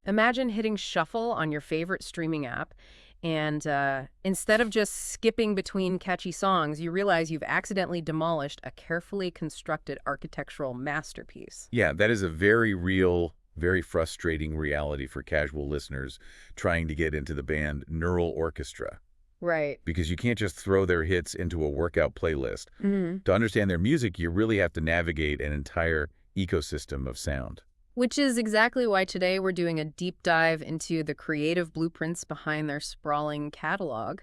Imagine hitting shuffle on your favorite streaming app, and instead of just skipping between catchy songs, you realize you've accidentally demolished a carefully constructed architectural masterpiece. Yeah, that is a very real, very frustrating reality for casual listeners trying to get into the band Neural Orchestra. Right. Because you can't just throw their hits into a workout playlist. Hmm. To understand their music, you really have to navigate an entire ecosystem of sound. Which is exactly why today we're doing a deep dive into the creative blueprints behind their sprawling catalog.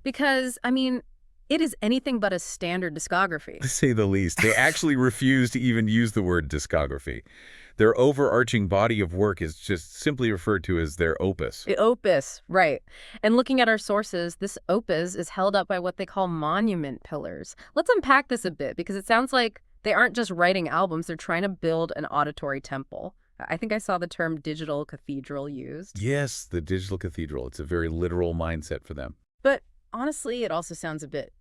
Because, I mean, it is anything but a standard discography. To say the least, they actually refuse to even use the word discography. Their overarching body of work is just simply referred to as their opus. The opus, right. And looking at our sources, this opus is held up by what they call monument pillars. Let's unpack this a bit, because it sounds like they aren't just writing albums, they're trying to build an auditory temple. I think I saw the term digital cathedral used. Yes, the digital cathedral. It's a very literal mindset for them. But honestly, it also sounds a bit,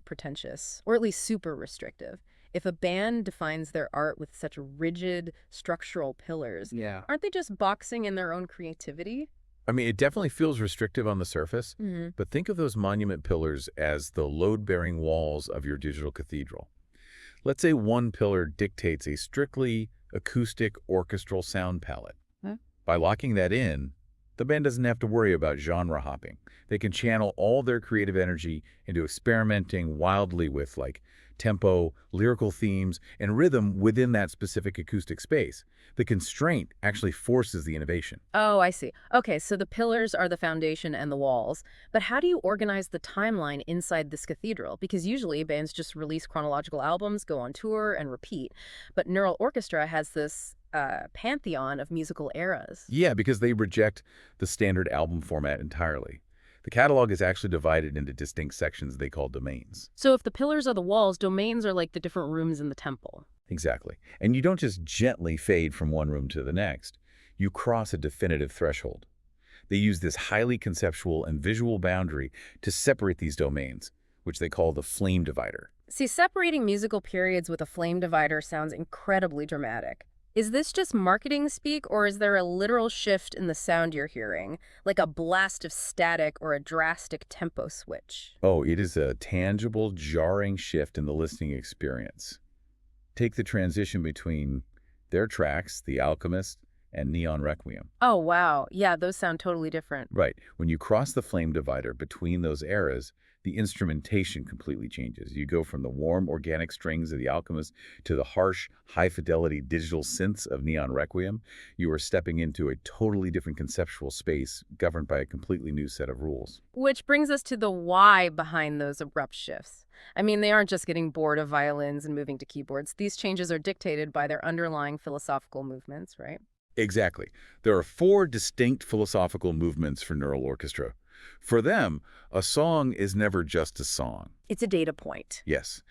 pretentious, or at least super restrictive. If a band defines their art with such rigid structural pillars, aren't they just boxing in their own creativity? I mean, it definitely feels restrictive on the surface, Mm-hmm. but think of those monument pillars as the load-bearing walls of your digital cathedral. Let's say one pillar dictates a strictly acoustic orchestral sound palette. Huh? By locking that in, the band doesn't have to worry about genre hopping. They can channel all their creative energy into experimenting wildly with tempo, lyrical themes, and rhythm within that specific acoustic space. The constraint actually forces the innovation. Oh, I see. Okay, so the pillars are the foundation and the walls. But how do you organize the timeline inside this cathedral? Because usually bands just release chronological albums, go on tour, and repeat. But Neural Orchestra has this pantheon of musical eras. Yeah, because they reject the standard album format entirely. The catalog is actually divided into distinct sections they call domains. So if the pillars are the walls, domains are like the different rooms in the temple. Exactly. And you don't just gently fade from one room to the next. You cross a definitive threshold. They use this highly conceptual and visual boundary to separate these domains, which they call the flame divider. See, separating musical periods with a flame divider sounds incredibly dramatic. Is this just marketing speak, or is there a literal shift in the sound you're hearing, like a blast of static or a drastic tempo switch? Oh, it is a tangible, jarring shift in the listening experience. Take the transition between their tracks, The Alchemist and Neon Requiem. Oh, wow. Yeah, those sound totally different. Right. When you cross the flame divider between those eras, the instrumentation completely changes. You go from the warm, organic strings of The Alchemist to the harsh, high-fidelity digital synths of Neon Requiem. You are stepping into a totally different conceptual space governed by a completely new set of rules. Which brings us to the why behind those abrupt shifts. I mean, they aren't just getting bored of violins and moving to keyboards. These changes are dictated by their underlying philosophical movements, right? Exactly. There are 4 distinct philosophical movements for Neural Orchestra. For them, a song is never just a song. It's a data point. Yes.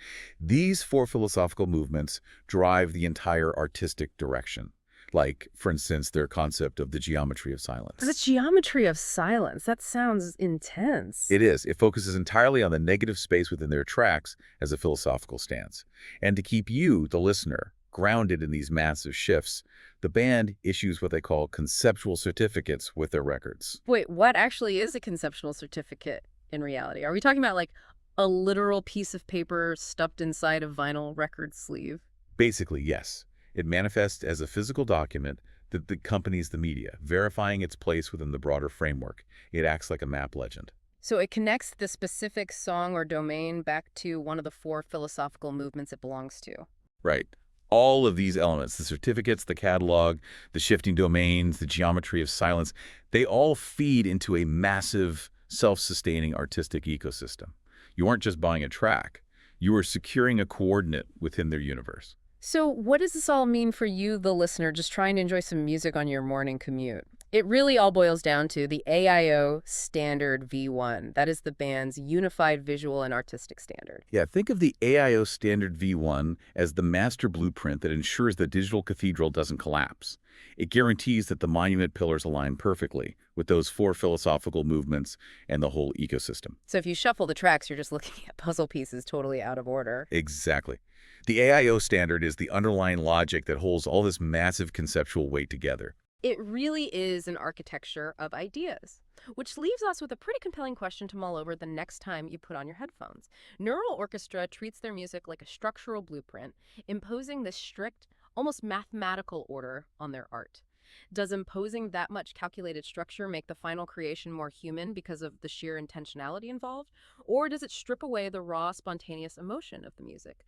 These 4 philosophical movements drive the entire artistic direction. Like, for instance, their concept of the geometry of silence. The geometry of silence. That sounds intense. It is. It focuses entirely on the negative space within their tracks as a philosophical stance. And to keep you, the listener, grounded in these massive shifts, the band issues what they call conceptual certificates with their records. Wait, what actually is a conceptual certificate in reality? Are we talking about like a literal piece of paper stuffed inside a vinyl record sleeve? Basically, yes. It manifests as a physical document that accompanies the media, verifying its place within the broader framework. It acts like a map legend. So it connects the specific song or domain back to one of the 4 philosophical movements it belongs to. Right. All of these elements, the certificates, the catalog, the shifting domains, the geometry of silence, they all feed into a massive, self-sustaining artistic ecosystem. You aren't just buying a track. You are securing a coordinate within their universe. So what does this all mean for you, the listener, just trying to enjoy some music on your morning commute? It really all boils down to the AIO Standard V1. That is the band's unified visual and artistic standard. Yeah, think of the AIO Standard V1 as the master blueprint that ensures the digital cathedral doesn't collapse. It guarantees that the monument pillars align perfectly with those four philosophical movements and the whole ecosystem. So if you shuffle the tracks, you're just looking at puzzle pieces totally out of order. Exactly. The AIO standard is the underlying logic that holds all this massive conceptual weight together. It really is an architecture of ideas, which leaves us with a pretty compelling question to mull over the next time you put on your headphones. Neural Orchestra treats their music like a structural blueprint, imposing this strict, almost mathematical order on their art. Does imposing that much calculated structure make the final creation more human because of the sheer intentionality involved? Or does it strip away the raw, spontaneous emotion of the music?